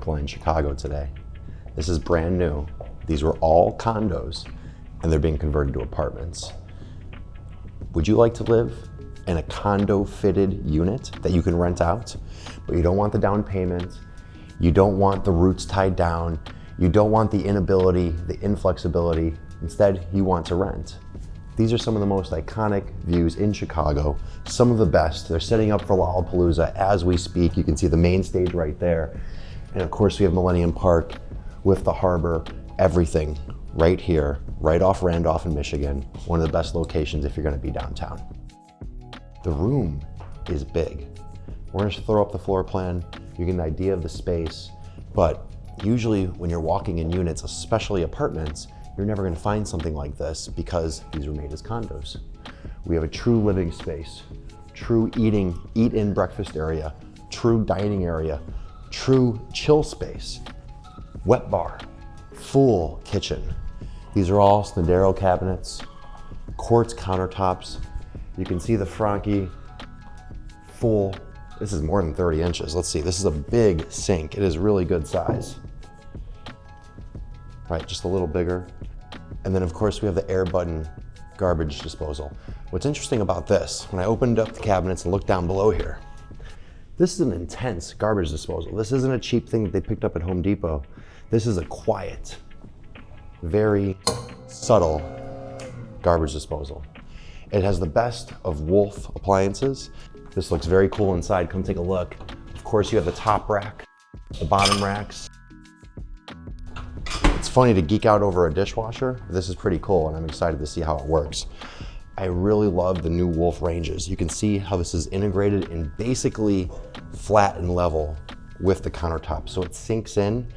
Parkline, Chicago today. This is brand new. These were all condos and they're being converted to apartments. Would you like to live in a condo fitted unit that you can rent out, but you don't want the down payment, you don't want the roots tied down, you don't want the inability, the inflexibility, instead you want to rent? These are some of the most iconic views in Chicago, some of the best. They're setting up for Lollapalooza as we speak. You can see the main stage right there. And of course we have Millennium Park with the harbor, everything right here, right off Randolph in Michigan. One of the best locations if you're gonna be downtown. The room is big. We're gonna throw up the floor plan, you get an idea of the space, but usually when you're walking in units, especially apartments, you're never gonna find something like this because these were made as condos. We have a true living space, true eat-in breakfast area, true dining area, true chill space, wet bar, full kitchen. These are all Snaidero cabinets, quartz countertops. You can see the Franke full, this is more than 30 inches. Let's see, this is a big sink. It is really good size. Right, just a little bigger. And then of course we have the air button garbage disposal. What's interesting about this, when I opened up the cabinets and looked down below here, this is an intense garbage disposal. This isn't a cheap thing that they picked up at Home Depot. This is a quiet, very subtle garbage disposal. It has the best of Wolf appliances. This looks very cool inside. Come take a look. Of course, you have the top rack, the bottom racks. It's funny to geek out over a dishwasher. This is pretty cool, and I'm excited to see how it works. I really love the new Wolf ranges. You can see how this is integrated and basically flat and level with the countertop. So it sinks in.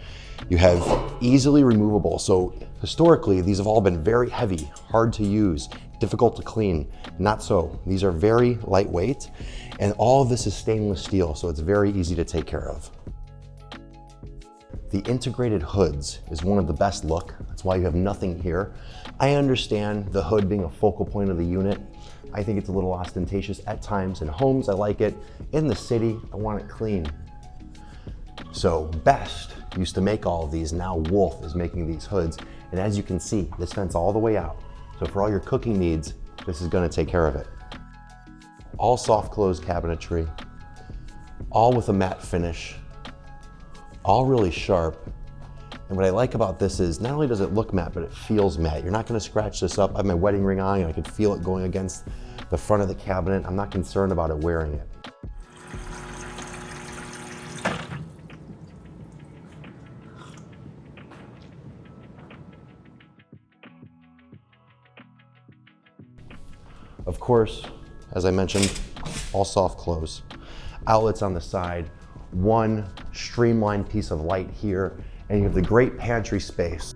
You have easily removable. So historically, these have all been very heavy, hard to use, difficult to clean. Not so. These are very lightweight, and all of this is stainless steel, so it's very easy to take care of. The integrated hoods is one of the best look. That's why you have nothing here. I understand the hood being a focal point of the unit. I think it's a little ostentatious at times. In homes, I like it. In the city, I want it clean. So Best used to make all of these. Now Wolf is making these hoods. And as you can see, this vents all the way out. So for all your cooking needs, this is gonna take care of it. All soft close cabinetry, all with a matte finish, all really sharp. And what I like about this is not only does it look matte, but it feels matte. You're not gonna scratch this up. I have my wedding ring on and I can feel it going against the front of the cabinet. I'm not concerned about it wearing it. Of course, as I mentioned, all soft close. Outlets on the side, one streamlined piece of light here, and you have the great pantry space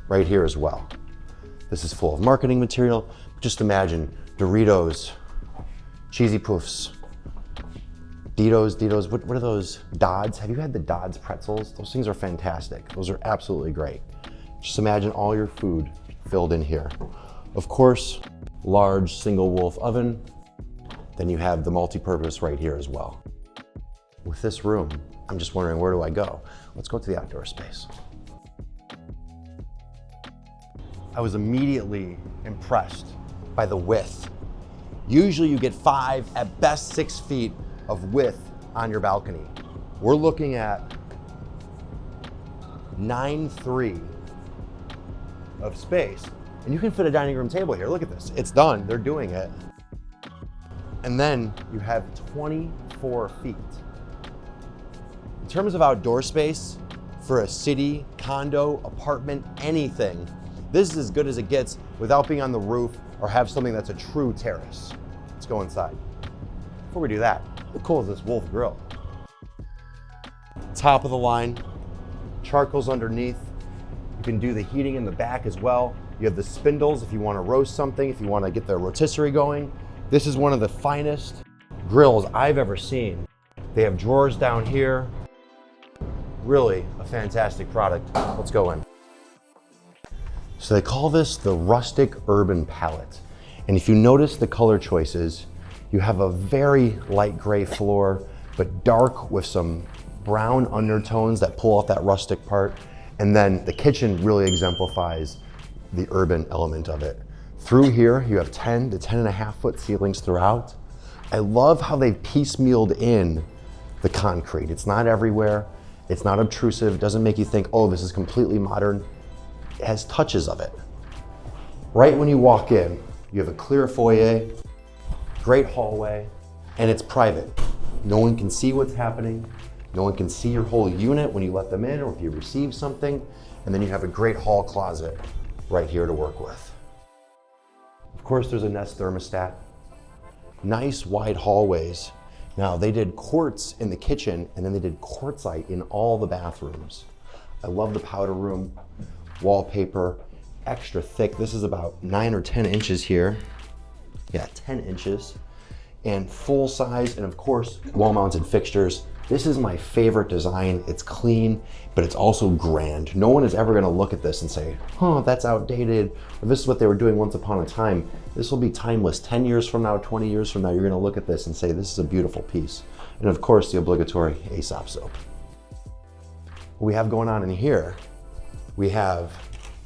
right here as well. This is full of marketing material. Just imagine Doritos, Cheesy Poofs, Ditos, what are those? Dodds, have you had the Dodds pretzels? Those things are fantastic. Those are absolutely great. Just imagine all your food filled in here. Of course, large single Wolf oven. Then you have the multi-purpose right here as well. With this room, I'm just wondering, where do I go? Let's go to the outdoor space. I was immediately impressed by the width. Usually you get 5, at best 6 feet of width on your balcony. We're looking at 9.3 of space. And you can fit a dining room table here. Look at this, it's done, they're doing it. And then you have 24 feet. In terms of outdoor space, for a city, condo, apartment, anything, this is as good as it gets without being on the roof or have something that's a true terrace. Let's go inside. Before we do that, how cool is this Wolf grill? Top of the line, charcoal's underneath. You can do the heating in the back as well. You have the spindles if you want to roast something, if you want to get the rotisserie going. This is one of the finest grills I've ever seen. They have drawers down here. Really a fantastic product. Let's go in. So they call this the rustic urban palette. And if you notice the color choices, you have a very light gray floor, but dark with some brown undertones that pull off that rustic part. And then the kitchen really exemplifies the urban element of it. Through here, you have 10 to 10.5 foot ceilings throughout. I love how they've piecemealed in the concrete. It's not everywhere. It's not obtrusive. It doesn't make you think, oh, this is completely modern. It has touches of it. Right when you walk in, you have a clear foyer, great hallway, and it's private. No one can see what's happening. No one can see your whole unit when you let them in or if you receive something. And then you have a great hall closet right here to work with. Of course, there's a Nest thermostat. Nice wide hallways. Now, they did quartz in the kitchen and then they did quartzite in all the bathrooms. I love the powder room, wallpaper, extra thick. This is about 9 or 10 inches here. Yeah, 10 inches. And full size, and of course, wall-mounted fixtures. This is my favorite design. It's clean, but it's also grand. No one is ever gonna look at this and say, oh, that's outdated, or this is what they were doing once upon a time. This will be timeless. 10 years from now, 20 years from now, you're gonna look at this and say, this is a beautiful piece. And of course, the obligatory Aesop soap. What we have going on in here, we have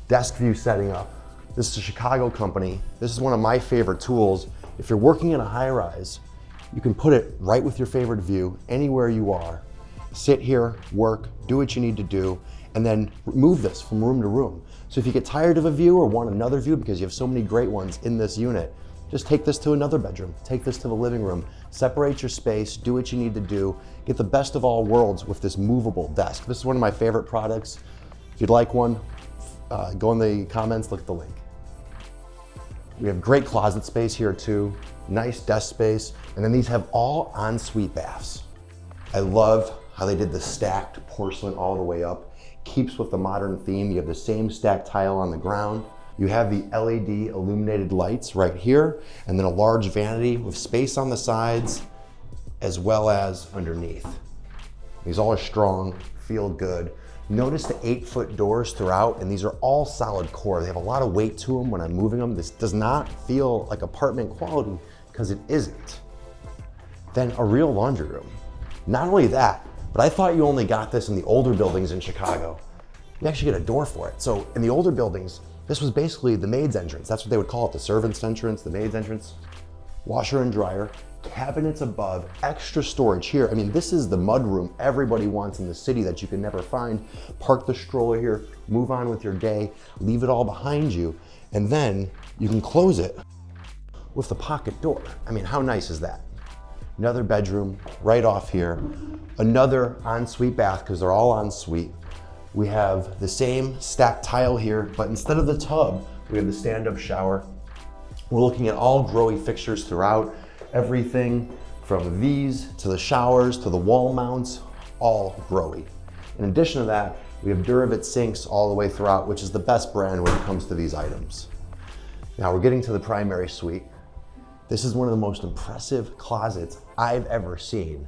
Deskview setting up. This is a Chicago company. This is one of my favorite tools. If you're working in a high rise, you can put it right with your favorite view, anywhere you are. Sit here, work, do what you need to do, and then move this from room to room. So if you get tired of a view or want another view because you have so many great ones in this unit, just take this to another bedroom, take this to the living room, separate your space, do what you need to do, get the best of all worlds with this movable desk. This is one of my favorite products. If you'd like one, go in the comments, look at the link. We have great closet space here too, nice desk space, and then these have all ensuite baths. I love how they did the stacked porcelain all the way up. Keeps with the modern theme. You have the same stacked tile on the ground. You have the LED illuminated lights right here, and then a large vanity with space on the sides as well as underneath. These all are strong, feel good. Notice the 8-foot doors throughout, and these are all solid core. They have a lot of weight to them when I'm moving them. This does not feel like apartment quality because it isn't. Then a real laundry room. Not only that, but I thought you only got this in the older buildings in Chicago. You actually get a door for it. So in the older buildings, this was basically the maid's entrance. That's what they would call it, the servant's entrance, the maid's entrance. Washer and dryer, cabinets above, extra storage here. I mean, this is the mudroom everybody wants in the city that you can never find. Park the stroller here, move on with your day, leave it all behind you, and then you can close it with the pocket door. I mean, how nice is that? Another bedroom right off here, another ensuite bath because they're all ensuite. We have the same stacked tile here, but instead of the tub, we have the stand-up shower. We're looking at all growy fixtures throughout. Everything from these to the showers to the wall mounts, all growy. In addition to that, we have Duravit sinks all the way throughout, which is the best brand when it comes to these items. Now we're getting to the primary suite. This is one of the most impressive closets I've ever seen.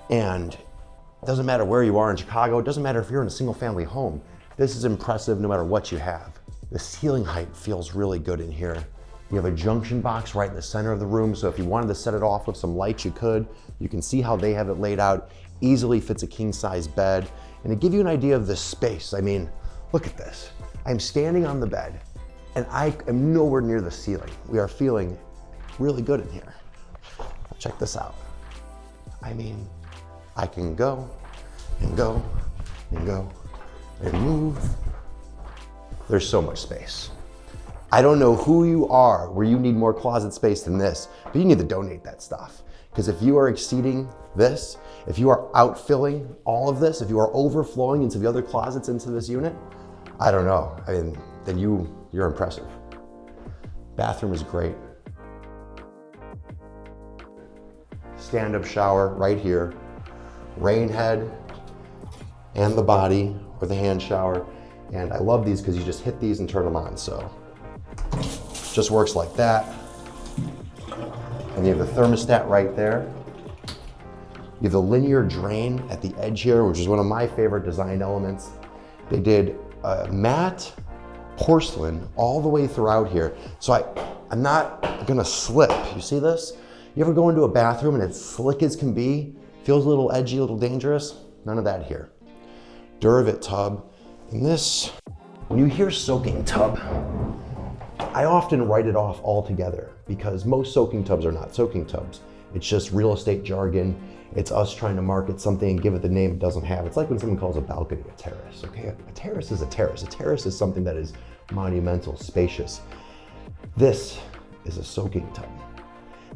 And it doesn't matter where you are in Chicago, it doesn't matter if you're in a single family home. This is impressive no matter what you have. The ceiling height feels really good in here. You have a junction box right in the center of the room, so if you wanted to set it off with some lights, you could. You can see how they have it laid out. Easily fits a king-size bed. And to give you an idea of the space, I mean, look at this. I'm standing on the bed, and I am nowhere near the ceiling. We are feeling really good in here. Check this out. I mean, I can go and go and go and move. There's so much space. I don't know who you are where you need more closet space than this, but you need to donate that stuff. Because if you are exceeding this, if you are outfilling all of this, if you are overflowing into the other closets into this unit, I don't know. I mean, then you're impressive. Bathroom is great. Stand-up shower right here. Rain head and the body or the hand shower. And I love these because you just hit these and turn them on. So just works like that. And you have the thermostat right there. You have the linear drain at the edge here, which is one of my favorite design elements. They did matte porcelain all the way throughout here. So I'm not gonna slip. You see this? You ever go into a bathroom and it's slick as can be? Feels a little edgy, a little dangerous? None of that here. Duravit tub. And this, when you hear soaking tub, I often write it off altogether because most soaking tubs are not soaking tubs. It's just real estate jargon. It's us trying to market something and give it the name it doesn't have. It's like when someone calls a balcony a terrace, okay? A terrace is a terrace. A terrace is something that is monumental, spacious. This is a soaking tub.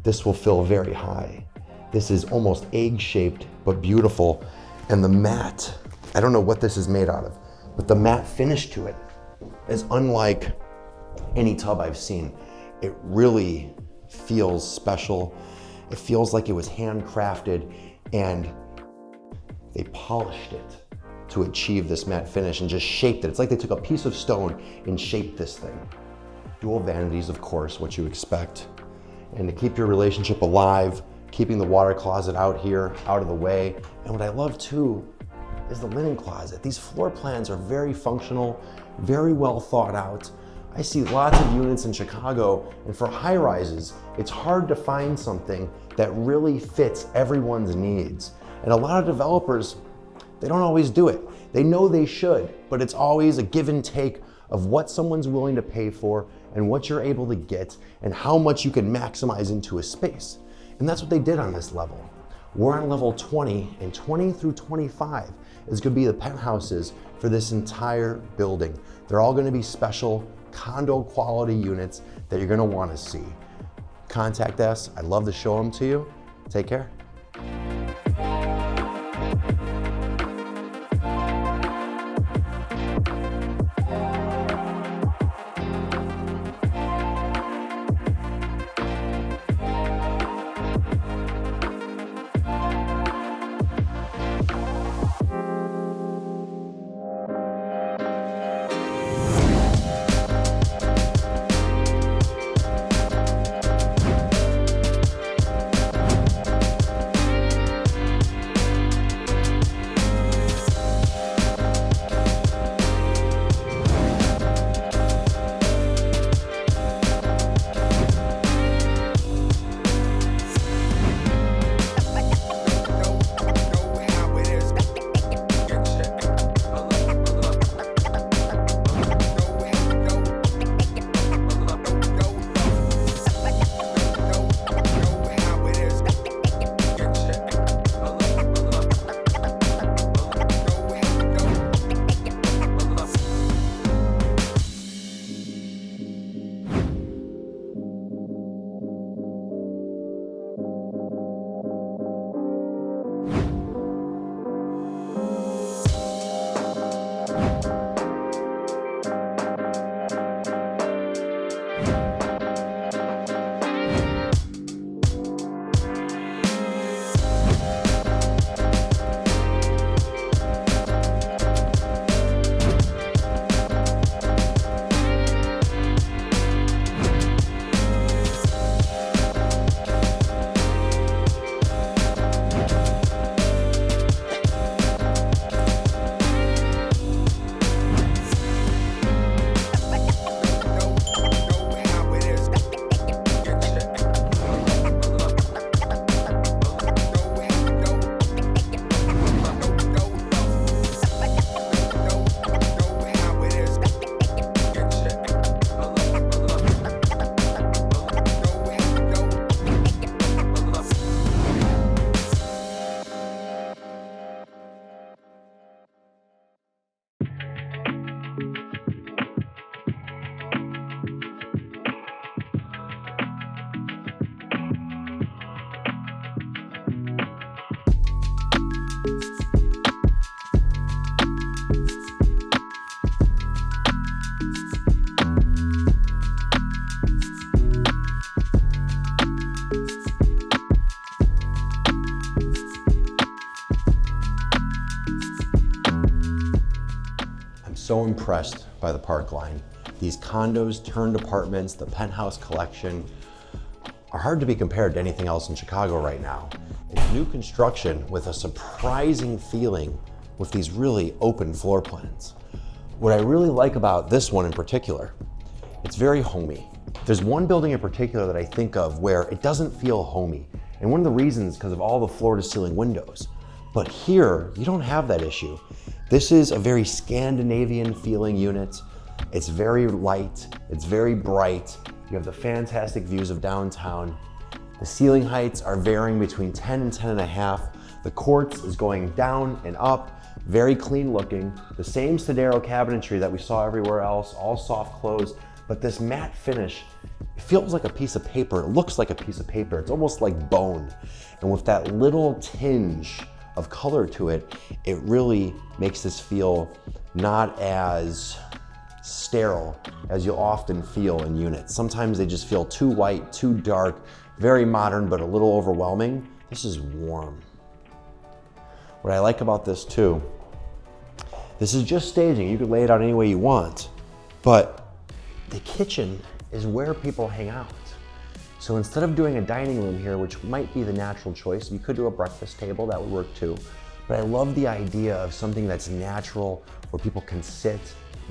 This will fill very high. This is almost egg-shaped, but beautiful. And the mat, I don't know what this is made out of, but the matte finish to it is unlike any tub I've seen. It really feels special. It feels like it was handcrafted and they polished it to achieve this matte finish and just shaped it. It's like they took a piece of stone and shaped this thing. Dual vanities, of course, what you expect. And to keep your relationship alive, keeping the water closet out here, out of the way. And what I love too is the linen closet. These floor plans are very functional, very well thought out. I see lots of units in Chicago, and for high rises, it's hard to find something that really fits everyone's needs. And a lot of developers, they don't always do it. They know they should, but it's always a give and take of what someone's willing to pay for and what you're able to get and how much you can maximize into a space. And that's what they did on this level. We're on level 20, and 20 through 25 is gonna be the penthouses for this entire building. They're all gonna be special condo quality units that you're gonna wanna see. Contact us, I'd love to show them to you. Take care. So impressed by the Parkline. These condos turned apartments, the Penthouse collection, are hard to be compared to anything else in Chicago right now. It's new construction with a surprising feeling with these really open floor plans. What I really like about this one in particular, it's very homey. There's one building in particular that I think of where it doesn't feel homey. And one of the reasons is because of all the floor to ceiling windows. But here, you don't have that issue. This is a very Scandinavian feeling unit. It's very light, it's very bright. You have the fantastic views of downtown. The ceiling heights are varying between 10 and 10.5. The quartz is going down and up, very clean looking. The same Snaidero cabinetry that we saw everywhere else, all soft close, but this matte finish, it feels like a piece of paper. It looks like a piece of paper. It's almost like bone. And with that little tinge of color to it, it really makes this feel not as sterile as you'll often feel in units. Sometimes they just feel too white, too dark, very modern, but a little overwhelming. This is warm. What I like about this too, this is just staging. You could lay it out any way you want, but the kitchen is where people hang out. So instead of doing a dining room here, which might be the natural choice, you could do a breakfast table, that would work too. But I love the idea of something that's natural, where people can sit,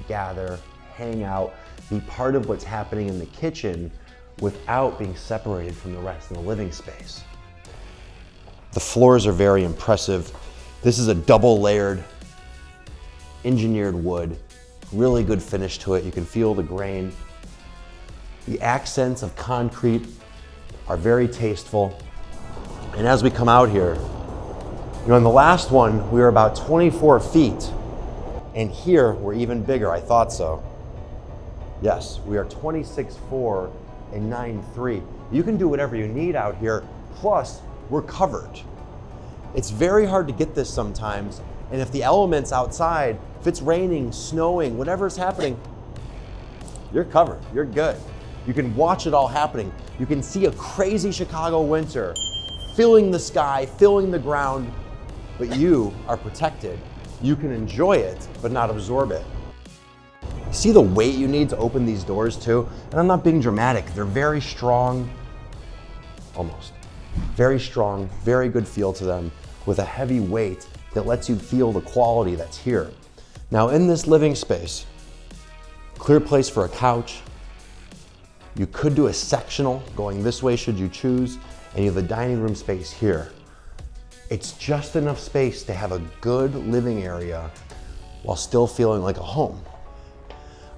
gather, hang out, be part of what's happening in the kitchen without being separated from the rest of the living space. The floors are very impressive. This is a double layered engineered wood, really good finish to it. You can feel the grain. The accents of concrete are very tasteful. And as we come out here, you know, in the last one, we were about 24 feet. And here, we're even bigger. I thought so. Yes, we are 26.4 and 9.3. You can do whatever you need out here. Plus, we're covered. It's very hard to get this sometimes. And if the elements outside, if it's raining, snowing, whatever's happening, you're covered, you're good. You can watch it all happening. You can see a crazy Chicago winter filling the sky, filling the ground, but you are protected. You can enjoy it, but not absorb it. See the weight you need to open these doors too? And I'm not being dramatic. They're very strong, almost. Very strong, very good feel to them with a heavy weight that lets you feel the quality that's here. Now in this living space, clear place for a couch. You could do a sectional going this way should you choose, and you have the dining room space here. It's just enough space to have a good living area while still feeling like a home.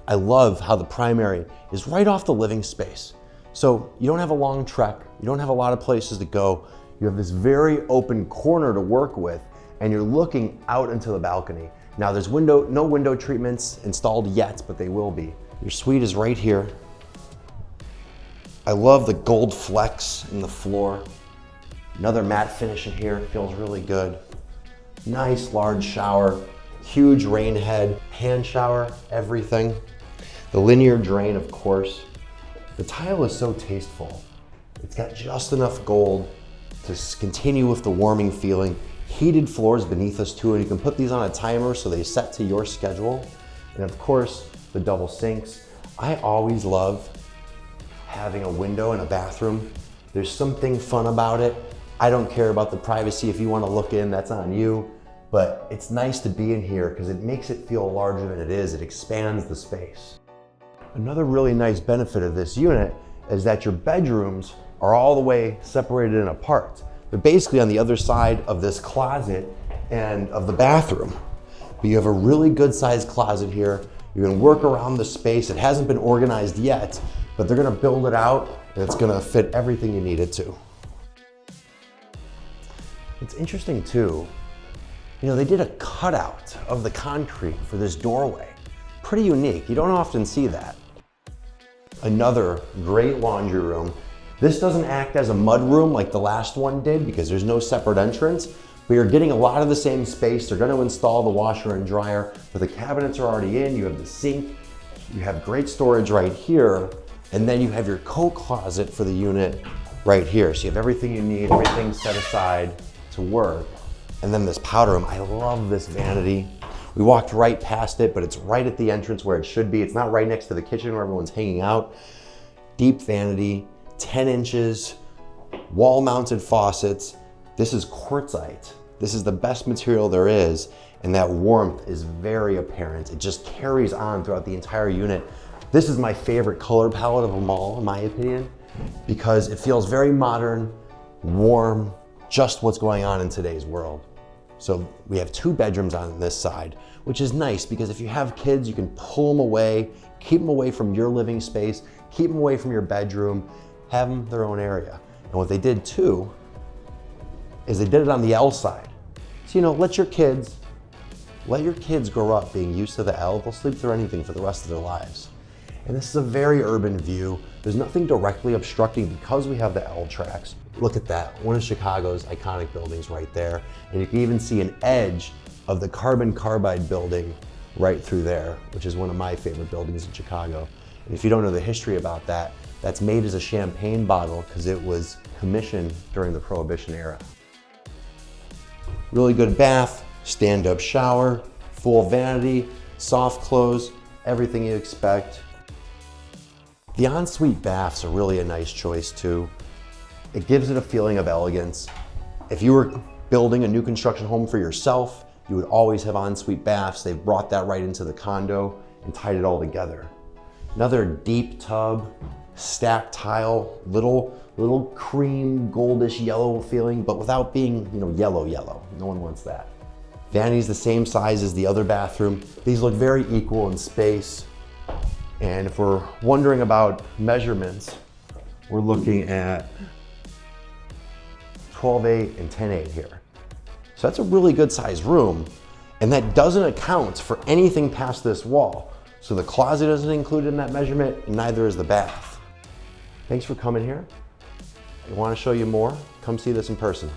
I love how the primary is right off the living space. So you don't have a long trek, you don't have a lot of places to go. You have this very open corner to work with, and you're looking out into the balcony. Now there's no window treatments installed yet, but they will be. Your suite is right here. I love the gold flecks in the floor. Another matte finish in here, feels really good. Nice large shower, huge rain head, hand shower, everything. The linear drain, of course. The tile is so tasteful. It's got just enough gold to continue with the warming feeling. Heated floors beneath us too, and you can put these on a timer so they set to your schedule. And of course, the double sinks. I always love having a window in a bathroom. There's something fun about it. I don't care about the privacy. If you want to look in, that's on you. But it's nice to be in here because it makes it feel larger than it is. It expands the space. Another really nice benefit of this unit is that your bedrooms are all the way separated and apart. They're basically on the other side of this closet and of the bathroom. But you have a really good sized closet here. You can work around the space. It hasn't been organized yet, but they're gonna build it out and it's gonna fit everything you need it to. It's interesting too, you know, they did a cutout of the concrete for this doorway. Pretty unique, you don't often see that. Another great laundry room. This doesn't act as a mudroom like the last one did because there's no separate entrance, but you're getting a lot of the same space. They're gonna install the washer and dryer, but the cabinets are already in. You have the sink, you have great storage right here, and then you have your coat closet for the unit right here. So you have everything you need, everything set aside to work. And then this powder room, I love this vanity. We walked right past it, but it's right at the entrance where it should be. It's not right next to the kitchen where everyone's hanging out. Deep vanity, 10 inches, wall-mounted faucets. This is quartzite. This is the best material there is, and that warmth is very apparent. It just carries on throughout the entire unit. This is my favorite color palette of them all, in my opinion, because it feels very modern, warm, just what's going on in today's world. So we have 2 bedrooms on this side, which is nice because if you have kids, you can pull them away, keep them away from your living space, keep them away from your bedroom, have them their own area. And what they did too, is they did it on the L side. So, let your kids grow up being used to the L. They'll sleep through anything for the rest of their lives. And this is a very urban view. There's nothing directly obstructing because we have the L tracks. Look at that, one of Chicago's iconic buildings right there. And you can even see an edge of the carbon carbide building right through there, which is one of my favorite buildings in Chicago. And if you don't know the history about that, that's made as a champagne bottle because it was commissioned during the Prohibition era. Really good bath, stand-up shower, full vanity, soft close, everything you expect. The ensuite baths are really a nice choice too. It gives it a feeling of elegance. If you were building a new construction home for yourself, you would always have ensuite baths. They've brought that right into the condo and tied it all together. Another deep tub, stacked tile, little cream, goldish yellow feeling, but without being, yellow. No one wants that. Vanity's the same size as the other bathroom. These look very equal in space. And if we're wondering about measurements, we're looking at 12.8 and 10.8 here. So that's a really good sized room, and that doesn't account for anything past this wall. So the closet isn't included in that measurement, and neither is the bath. Thanks for coming here. If you want to show you more, come see this in person.